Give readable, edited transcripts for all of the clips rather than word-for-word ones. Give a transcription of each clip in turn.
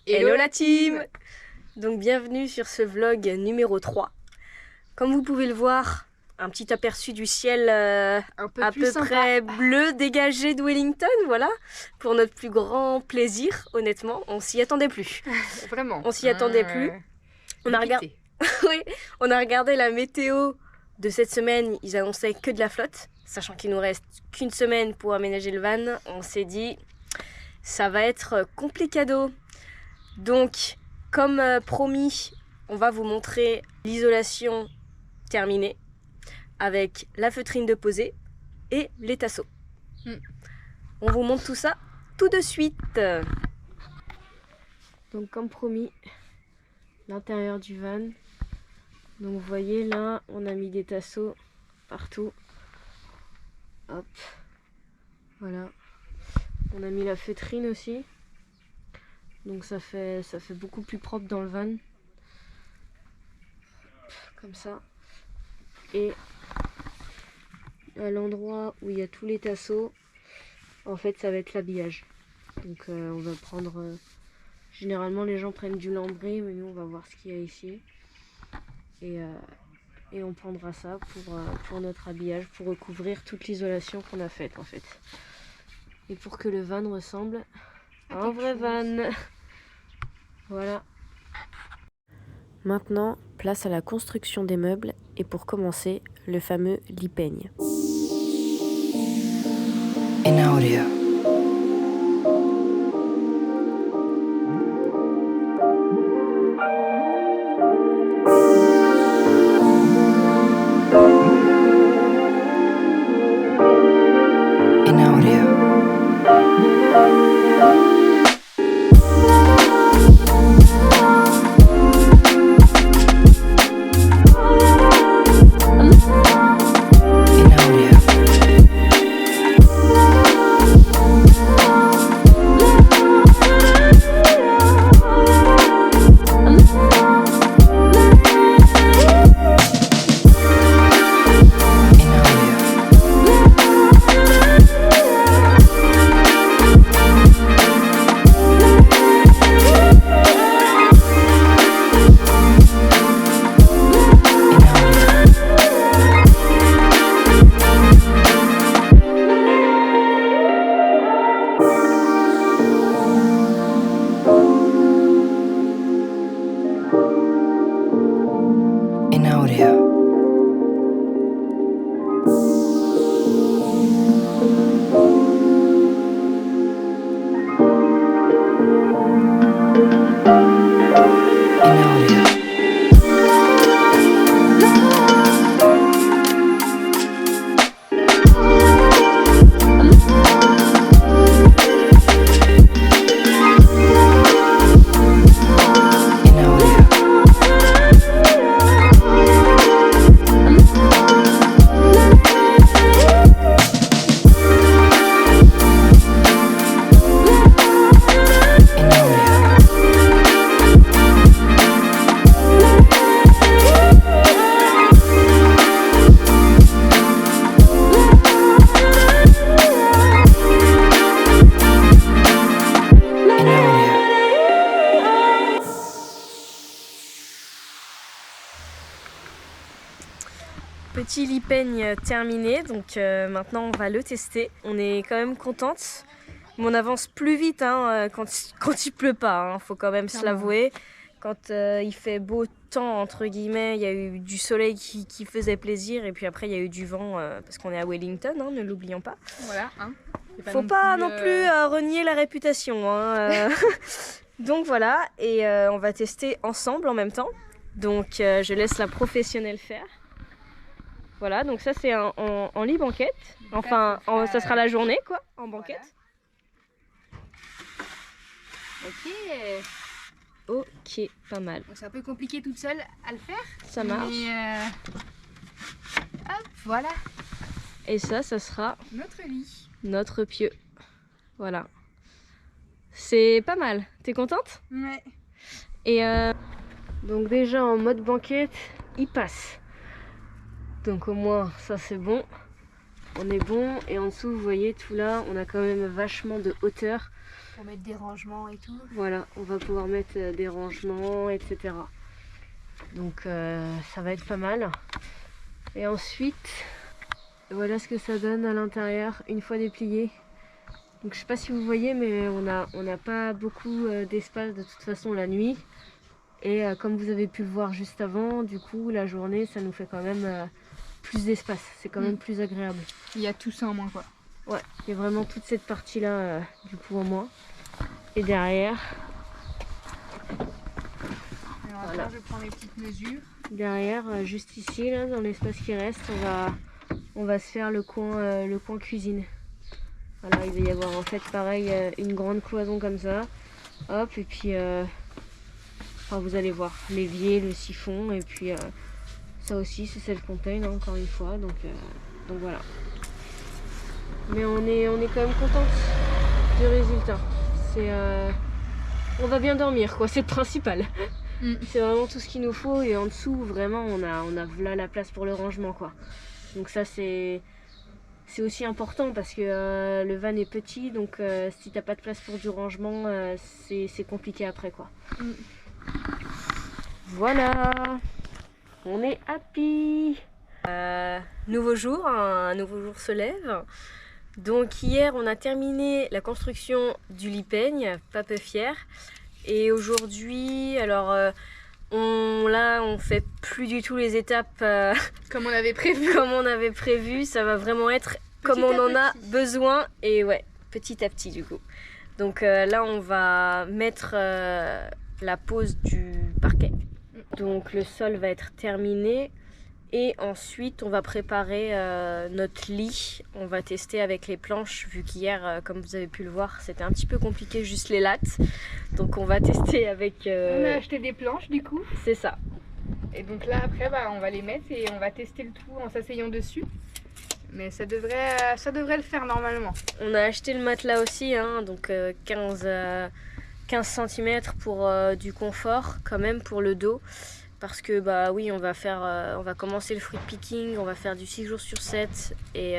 Hello la team! Donc bienvenue sur ce vlog numéro 3. Comme vous pouvez le voir, un petit aperçu du ciel Un peu à plus peu sympa. près bleu dégagé de Wellington, voilà. Pour notre plus grand plaisir, honnêtement, on s'y attendait plus. Vraiment. On s'y attendait plus. On a regardé. Oui, on a regardé la météo de cette semaine, ils annonçaient que de la flotte. Sachant qu'il nous reste qu'une semaine pour aménager le van, on s'est dit ça va être complicado. Donc, comme promis, on va vous montrer l'isolation terminée avec la feutrine de posée et les tasseaux. On vous montre tout ça tout de suite. Donc, comme promis, l'intérieur du van. Donc, vous voyez là, on a mis des tasseaux partout. Hop, voilà. On a mis la feutrine aussi. Donc ça fait beaucoup plus propre dans le van. Comme ça. Et à l'endroit où il y a tous les tasseaux, en fait ça va être l'habillage. Donc on va prendre... généralement les gens prennent du lambris, mais nous on va voir ce qu'il y a ici. Et on prendra ça pour notre habillage, pour recouvrir toute l'isolation qu'on a faite en fait. Et pour que le van ressemble à un vrai van. Voilà. Maintenant, place à la construction des meubles et pour commencer, le fameux lit peigne. In audio. In audio. In audio. In audio. In audio. In audio. In audio. In audio. In audio. In audio. Petit lit peigne terminé, donc maintenant on va le tester. On est quand même contente, mais on avance plus vite hein, quand il pleut pas, hein, faut quand même se l'avouer. Quand il fait beau temps, entre guillemets, il y a eu du soleil qui faisait plaisir, et puis après il y a eu du vent, parce qu'on est à Wellington, hein, ne l'oublions pas. Voilà. Hein. Faut pas non plus renier la réputation. Hein, Donc voilà, et on va tester ensemble en même temps. Donc je laisse la professionnelle faire. Voilà, donc ça c'est en lit banquette. Enfin, ça sera la journée quoi, en banquette. Voilà. Ok. Ok, pas mal. Bon, c'est un peu compliqué toute seule à le faire. Ça marche. Mais hop, voilà. Et ça sera Notre lit. notre pieu. Voilà. C'est pas mal. T'es contente? Ouais. Et donc déjà en mode banquette, il passe. Donc au moins ça c'est bon. on est bon. Et en dessous, vous voyez, tout là, on a quand même vachement de hauteur. Pour mettre des rangements et tout. Voilà, on va pouvoir mettre des rangements, etc. Donc ça va être pas mal. Et ensuite, voilà ce que ça donne à l'intérieur une fois déplié. Donc je sais pas si vous voyez, mais on n'a pas beaucoup d'espace de toute façon la nuit. Et comme vous avez pu le voir juste avant, du coup la journée ça nous fait quand même plus d'espace. C'est quand même plus agréable. Il y a tout ça en moins quoi. Ouais, il y a vraiment toute cette partie là du coup en moins. Et derrière, Alors voilà. attends, je prends mes petites mesures. Derrière, juste ici, là, dans l'espace qui reste, on va se faire le coin cuisine. Voilà, il va y avoir en fait pareil une grande cloison comme ça. Hop, et puis enfin, vous allez voir l'évier, le siphon, et puis ça aussi c'est self-contained hein, encore une fois. Donc voilà. Mais on est quand même contente du résultat. On va bien dormir quoi, c'est le principal. C'est vraiment tout ce qu'il nous faut et en dessous vraiment on a là la place pour le rangement quoi. Donc ça c'est aussi important parce que le van est petit donc si t'as pas de place pour du rangement c'est compliqué après quoi. Voilà, on est happy. Nouveau jour, un nouveau jour se lève. Donc hier on a terminé la construction du lit peigne, pas peu fière. Et aujourd'hui, alors on fait plus du tout les étapes Comme on avait prévu. comme on avait prévu. Ça va vraiment être comme on en a besoin et ouais, petit à petit du coup. Donc là on va mettre la pose du parquet. Donc le sol va être terminé. Et ensuite, on va préparer notre lit. On va tester avec les planches, vu qu'hier, comme vous avez pu le voir, c'était un petit peu compliqué, juste les lattes. Donc on va tester avec... On a acheté des planches du coup. C'est ça. Et donc là après, on va les mettre et on va tester le tout en s'asseyant dessus. Mais ça devrait le faire normalement. On a acheté le matelas aussi, hein, donc 15 cm pour du confort, quand même, pour le dos. Parce que bah oui, on va commencer le fruit picking, on va faire du 6 jours sur 7 et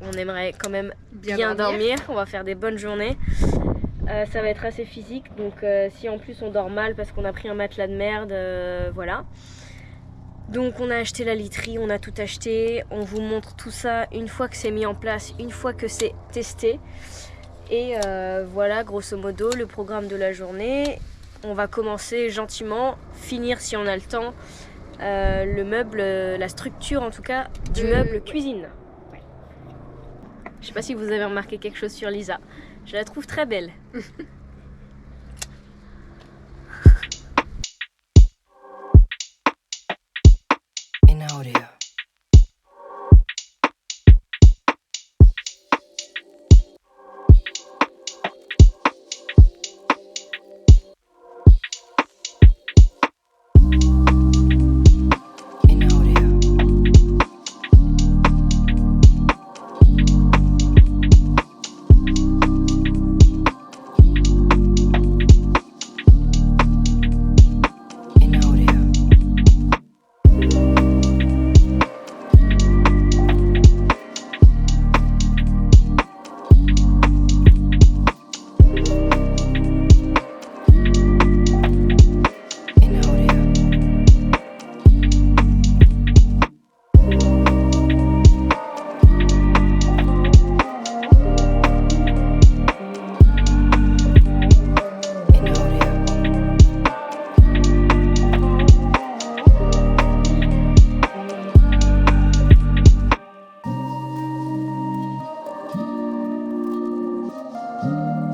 on aimerait quand même bien dormir. On va faire des bonnes journées. Ça va être assez physique, donc si en plus on dort mal parce qu'on a pris un matelas de merde, voilà. Donc on a acheté la literie, on a tout acheté. On vous montre tout ça une fois que c'est mis en place, une fois que c'est testé. Et voilà grosso modo le programme de la journée. On va commencer gentiment, finir si on a le temps, le meuble, la structure en tout cas, du meuble cuisine. Ouais. Je sais pas si vous avez remarqué quelque chose sur Lisa. Je la trouve très belle. In audio. In audio. In audio.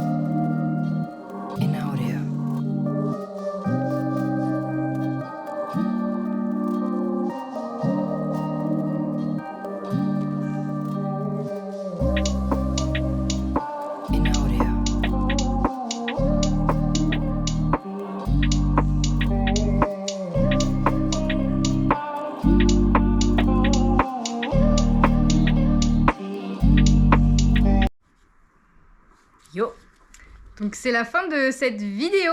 In audio. In audio. In audio. In audio. Yo. Donc c'est la fin de cette vidéo.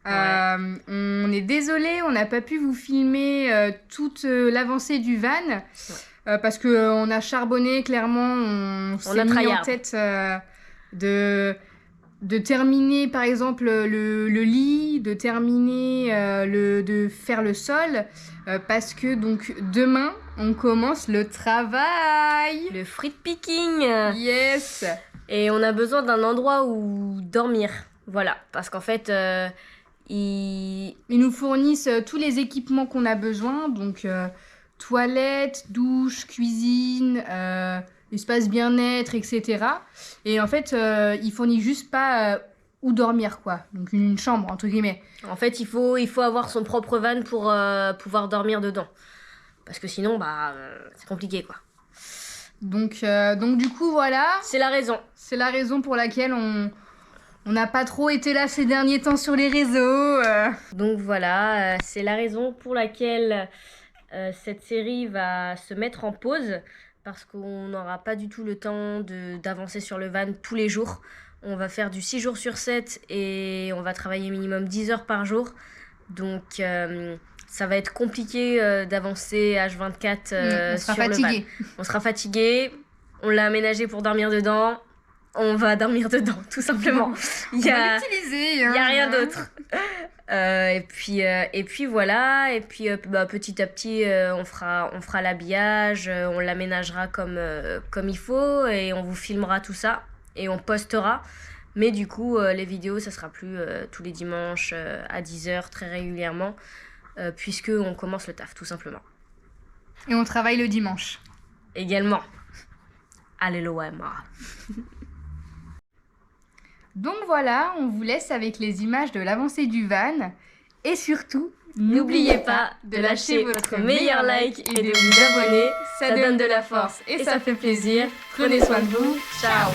On est désolé, on n'a pas pu vous filmer toute l'avancée du van. parce que on a charbonné, clairement, on s'est mis en tryhard. tête de terminer par exemple le lit, de terminer de faire le sol, parce que donc demain on commence le travail. Le fruit picking. Yes. Et on a besoin d'un endroit où dormir. Voilà, parce qu'en fait, ils nous fournissent tous les équipements qu'on a besoin, donc toilette, douche, cuisine, espace bien-être, etc. Et en fait, ils fournissent juste pas où dormir, quoi. Donc une chambre, entre guillemets. En fait, il faut avoir son propre van pour pouvoir dormir dedans. Parce que sinon, c'est compliqué, quoi. Donc du coup, voilà. C'est la raison. C'est la raison pour laquelle on n'a pas trop été là ces derniers temps sur les réseaux. Donc voilà, c'est la raison pour laquelle cette série va se mettre en pause. Parce qu'on n'aura pas du tout le temps d'avancer sur le van tous les jours. On va faire du 6 jours sur 7 et on va travailler minimum 10 heures par jour. Donc ça va être compliqué d'avancer H24 sur le van. On sera fatigué, on l'a aménagé pour dormir dedans, on va dormir dedans, tout simplement. On va l'utiliser. Il n'y a rien d'autre. Et puis voilà, et puis petit à petit on fera l'habillage, on l'aménagera comme il faut et on vous filmera tout ça et on postera. Mais du coup les vidéos ça sera plus tous les dimanches à 10h très régulièrement puisque on commence le taf tout simplement. Et on travaille le dimanche. Également. Alléluia. Donc voilà, on vous laisse avec les images de l'avancée du van. Et surtout, n'oubliez pas de lâcher votre meilleur like et de vous abonner. Ça donne de la force et ça fait plaisir. Prenez soin de vous. Ciao.